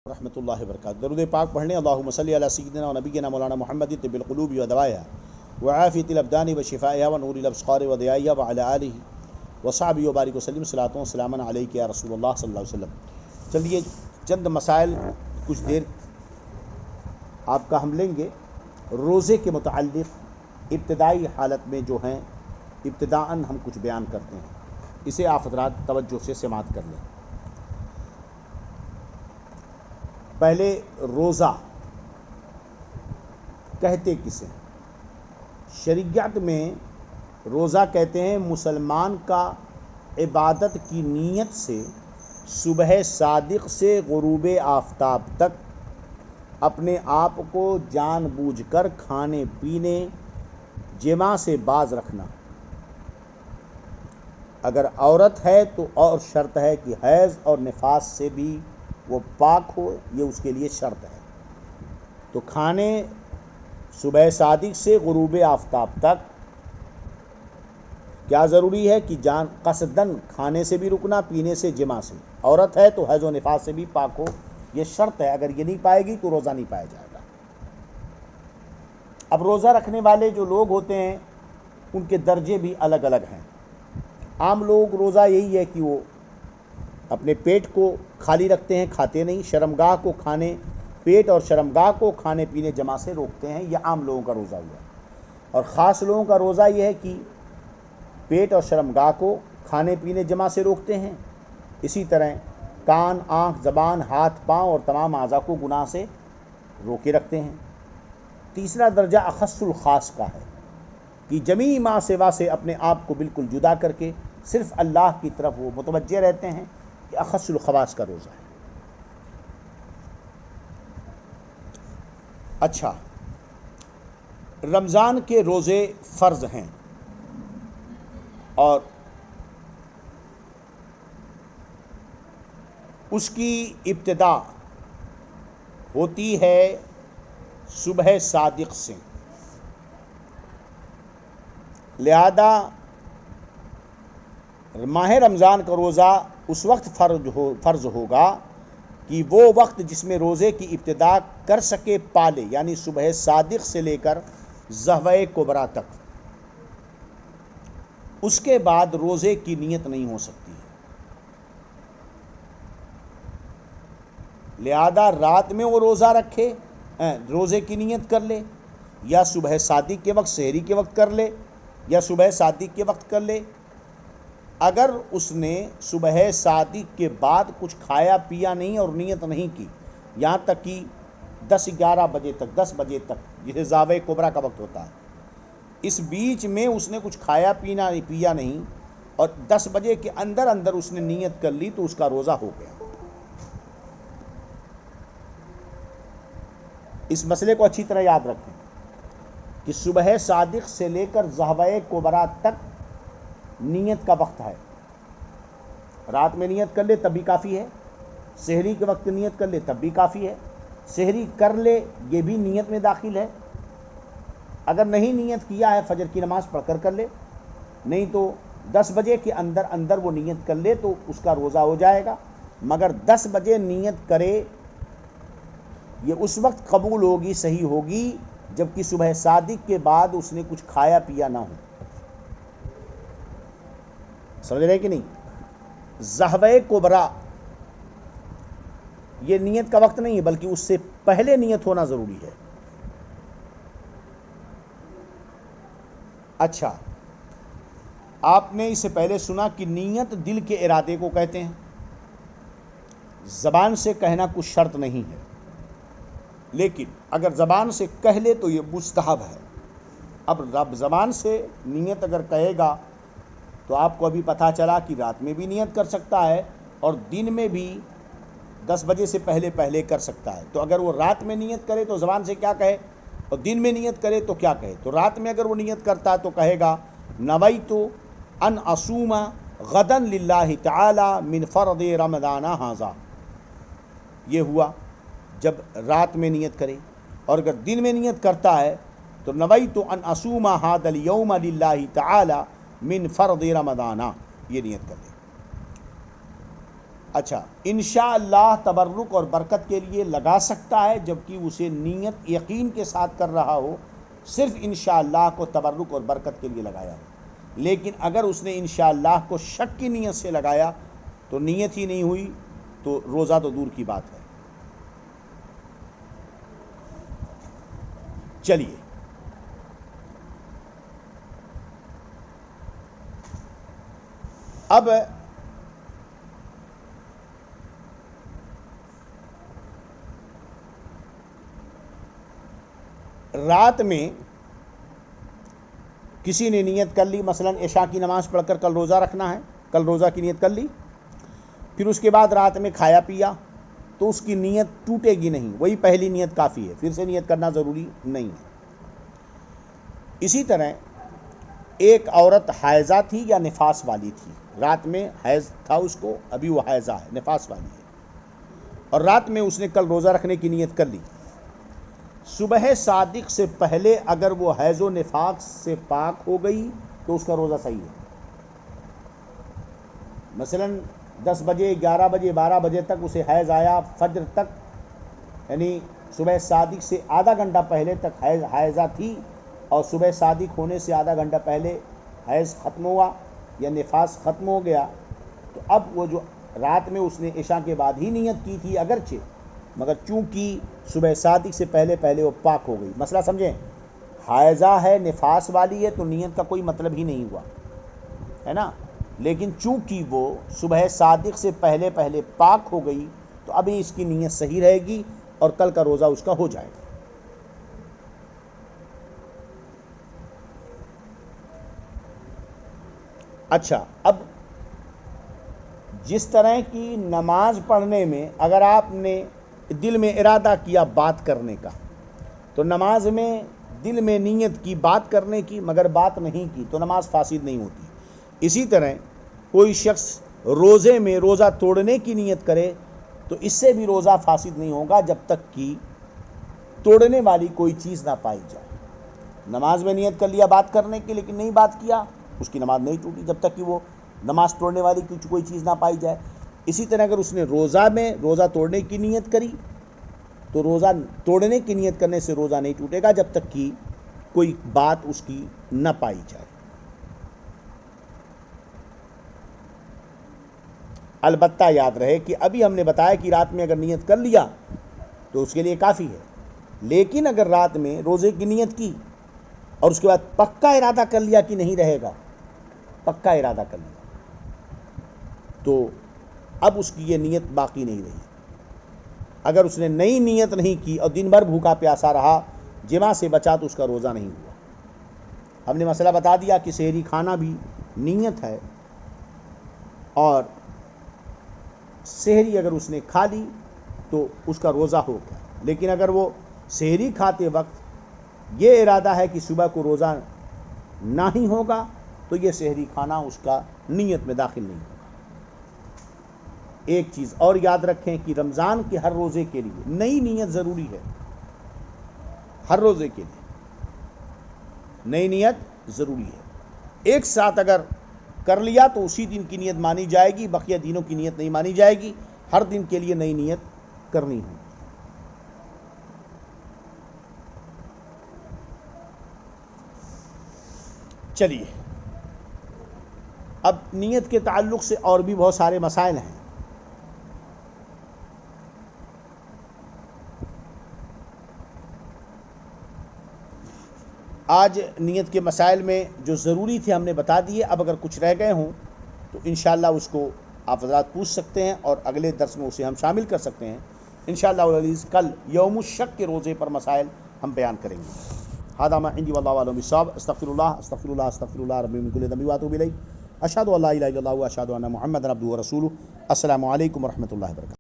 رحمۃ اللہ وبرکاتہ۔ درود پاک پڑھنے اللہم صلی علی سیدنا و نبینا مولانا محمد طب القلوب و دوائها وعافیۃ الابدان و شفائها و نور الابصار و ضیائها وعلی آلہ وصحبہ وبارک وسلم صلاۃ و سلام علیک یا رسول اللہ صلی اللہ علیہ وسلم۔ چلیے چند مسائل کچھ دیر آپ کا ہم لیں گے روزے کے متعلق ابتدائی حالت میں جو ہیں، ابتداءً ہم کچھ بیان کرتے ہیں، اسے آپ حضرات توجہ سے سماعت کر لیں۔ پہلے روزہ کہتے کسے ہیں؟ شریعت میں روزہ کہتے ہیں مسلمان کا عبادت کی نیت سے صبح صادق سے غروب آفتاب تک اپنے آپ کو جان بوجھ کر کھانے پینے جماع سے باز رکھنا۔ اگر عورت ہے تو اور شرط ہے کہ حیض اور نفاس سے بھی وہ پاک ہو، یہ اس کے لیے شرط ہے۔ تو کھانے صبح صادق سے غروب آفتاب تک کیا ضروری ہے کہ جان قصداً کھانے سے بھی رکنا، پینے سے، جماع سے۔ عورت ہے تو حیض و نفاس سے بھی پاک ہو، یہ شرط ہے۔ اگر یہ نہیں پائے گی تو روزہ نہیں پایا جائے گا۔ اب روزہ رکھنے والے جو لوگ ہوتے ہیں ان کے درجے بھی الگ الگ ہیں۔ عام لوگ روزہ یہی ہے کہ وہ اپنے پیٹ کو خالی رکھتے ہیں، کھاتے نہیں، شرمگاہ کو کھانے پیٹ اور شرمگاہ کو کھانے پینے جمع سے روکتے ہیں، یہ عام لوگوں کا روزہ ہوا۔ اور خاص لوگوں کا روزہ یہ ہے کہ پیٹ اور شرمگاہ کو کھانے پینے جمع سے روکتے ہیں، اسی طرح کان، آنکھ، زبان، ہاتھ، پاؤں اور تمام اعضاء کو گناہ سے روکے رکھتے ہیں۔ تیسرا درجہ اخص الخاص کا ہے کہ جمیع ما سوا سے اپنے آپ کو بالکل جدا کر کے صرف اللہ کی طرف وہ متوجہ رہتے ہیں، یہ اخص الخواص کا روزہ ہے۔ اچھا، رمضان کے روزے فرض ہیں اور اس کی ابتدا ہوتی ہے صبح صادق سے، لہذا ماہ رمضان کا روزہ اس وقت فرض ہوگا کہ وہ وقت جس میں روزے کی ابتدا کر سکے پالے، یعنی صبح صادق سے لے کر ظہوہ کبریٰ تک۔ اس کے بعد روزے کی نیت نہیں ہو سکتی، لہذا رات میں وہ روزہ رکھے، روزے کی نیت کر لے، یا صبح صادق کے وقت سحری کے وقت کر لے، یا صبح صادق کے وقت کر لے۔ اگر اس نے صبح صادق کے بعد کچھ کھایا پیا نہیں اور نیت نہیں کی، یہاں تک کہ 10-11 بجے تک، 10 بجے تک، جسے ظہوہ کبریٰ کا وقت ہوتا ہے، اس بیچ میں اس نے کچھ کھایا پیا نہیں اور 10 بجے کے اندر اس نے نیت کر لی تو اس کا روزہ ہو گیا۔ اس مسئلے کو اچھی طرح یاد رکھیں کہ صبح صادق سے لے کر ظہوہ کبریٰ تک نیت کا وقت ہے۔ رات میں نیت کر لے تب بھی کافی ہے، سحری کے وقت نیت کر لے تب بھی کافی ہے، سحری کر لے یہ بھی نیت میں داخل ہے۔ اگر نہیں نیت کیا ہے فجر کی نماز پڑھ کر لے، نہیں تو 10 بجے کے اندر وہ نیت کر لے تو اس کا روزہ ہو جائے گا۔ مگر 10 بجے نیت کرے یہ اس وقت قبول ہوگی، صحیح ہوگی جبکہ صبح صادق کے بعد اس نے کچھ کھایا پیا نہ ہو۔ سمجھ رہے کہ نہیں؟ ظہوہ کبریٰ یہ نیت کا وقت نہیں ہے بلکہ اس سے پہلے نیت ہونا ضروری ہے۔ اچھا، آپ نے اس سے پہلے سنا کہ نیت دل کے ارادے کو کہتے ہیں، زبان سے کہنا کچھ شرط نہیں ہے، لیکن اگر زبان سے کہہ لے تو یہ مستحب ہے۔ اب زبان سے نیت اگر کہے گا تو آپ کو ابھی پتہ چلا کہ رات میں بھی نیت کر سکتا ہے اور دن میں بھی 10 بجے سے پہلے کر سکتا ہے۔ تو اگر وہ رات میں نیت کرے تو زبان سے کیا کہے، اور دن میں نیت کرے تو کیا کہے؟ تو رات میں اگر وہ نیت کرتا ہے تو کہے گا نویت ان اصوم غدا للہ تعالی من فرض رمضان ھذا، یہ ہوا جب رات میں نیت کرے۔ اور اگر دن میں نیت کرتا ہے تو نویت ان اصوم ھذا الیوم للہ تعالی من فرض رمضان، یہ نیت کر لے۔ اچھا، انشاءاللہ تبرک اور برکت کے لیے لگا سکتا ہے، جبکہ اسے نیت یقین کے ساتھ کر رہا ہو، صرف انشاءاللہ کو تبرک اور برکت کے لیے لگایا ہے۔ لیکن اگر اس نے انشاءاللہ کو شک کی نیت سے لگایا تو نیت ہی نہیں ہوئی، تو روزہ تو دور کی بات ہے۔ چلیے، اب رات میں کسی نے نیت کر لی، مثلا عشاء کی نماز پڑھ کر کل روزہ رکھنا ہے، کل روزہ کی نیت کر لی، پھر اس کے بعد رات میں کھایا پیا، تو اس کی نیت ٹوٹے گی نہیں، وہی پہلی نیت کافی ہے، پھر سے نیت کرنا ضروری نہیں ہے۔ اسی طرح ایک عورت حائضہ تھی یا نفاس والی تھی، رات میں حیض تھا اس کو، ابھی وہ حائضہ ہے، نفاس والی ہے، اور رات میں اس نے کل روزہ رکھنے کی نیت کر لی۔ صبح صادق سے پہلے اگر وہ حیض و نفاس سے پاک ہو گئی تو اس کا روزہ صحیح ہے۔ مثلا 10 بجے، 11 بجے، 12 بجے تک اسے حیض آیا، فجر تک، یعنی صبح صادق سے آدھا گھنٹہ پہلے تک حائضہ تھی، اور صبح صادق ہونے سے آدھا گھنٹہ پہلے حیض ختم ہوا یا نفاس ختم ہو گیا، تو اب وہ جو رات میں اس نے عشاء کے بعد ہی نیت کی تھی اگرچہ، مگر چونکہ صبح صادق سے پہلے پہلے وہ پاک ہو گئی۔ مسئلہ سمجھیں، حائضہ ہے، نفاس والی ہے، تو نیت کا کوئی مطلب ہی نہیں ہوا ہے نا، لیکن چونکہ وہ صبح صادق سے پہلے پہلے پاک ہو گئی تو ابھی اس کی نیت صحیح رہے گی اور کل کا روزہ اس کا ہو جائے گا۔ اچھا، اب جس طرح کی نماز پڑھنے میں اگر آپ نے دل میں ارادہ کیا بات کرنے کا، تو نماز میں دل میں نیت کی بات کرنے کی مگر بات نہیں کی تو نماز فاسد نہیں ہوتی۔ اسی طرح کوئی شخص روزے میں روزہ توڑنے کی نیت کرے تو اس سے بھی روزہ فاسد نہیں ہوگا جب تک کہ توڑنے والی کوئی چیز نہ پائی جائے۔ نماز میں نیت کر لیا بات کرنے کی لیکن نہیں بات کیا، اس کی نماز نہیں ٹوٹی جب تک کہ وہ نماز توڑنے والی کوئی چیز نہ پائی جائے۔ اسی طرح اگر اس نے روزہ میں روزہ توڑنے کی نیت کری تو روزہ توڑنے کی نیت کرنے سے روزہ نہیں ٹوٹے گا جب تک کہ کوئی بات اس کی نہ پائی جائے۔ البتہ یاد رہے کہ ابھی ہم نے بتایا کہ رات میں اگر نیت کر لیا تو اس کے لیے کافی ہے، لیکن اگر رات میں روزے کی نیت کی اور اس کے بعد پکا ارادہ کر لیا کہ نہیں رہے گا، پکا ارادہ کر لیا، تو اب اس کی یہ نیت باقی نہیں رہی۔ اگر اس نے نئی نیت نہیں کی اور دن بھر بھوکا پیاسا رہا، جمع سے بچا تو اس کا روزہ نہیں ہوا۔ ہم نے مسئلہ بتا دیا کہ سحری کھانا بھی نیت ہے، اور سحری اگر اس نے کھا لی تو اس کا روزہ ہو گیا، لیکن اگر وہ سحری کھاتے وقت یہ ارادہ ہے کہ صبح کو روزہ نہ ہی ہوگا تو یہ سحری کھانا اس کا نیت میں داخل نہیں ہوگا۔ ایک چیز اور یاد رکھیں کہ رمضان کے ہر روزے کے لیے نئی نیت ضروری ہے، ہر روزے کے لیے نئی نیت ضروری ہے۔ ایک ساتھ اگر کر لیا تو اسی دن کی نیت مانی جائے گی، بقیہ دنوں کی نیت نہیں مانی جائے گی، ہر دن کے لیے نئی نیت کرنی ہے۔ چلیے، اب نیت کے تعلق سے اور بھی بہت سارے مسائل ہیں۔ آج نیت کے مسائل میں جو ضروری تھے ہم نے بتا دیے، اب اگر کچھ رہ گئے ہوں تو انشاءاللہ اس کو آپ حضرات پوچھ سکتے ہیں اور اگلے درس میں اسے ہم شامل کر سکتے ہیں۔ انشاءاللہ العزیز کل یوم الشک کے روزے پر مسائل ہم بیان کریں گے۔ ھذا ما عندی واللہ اعلم بالصواب۔ استغفر اللہ ربی من کل ذنب واتوب الیہ۔ اشہد ان لا الہ الا اللہ واشہد ان محمدا عبدہ ورسولہ۔ السلام علیکم ورحمۃ اللہ وبرکاتہ۔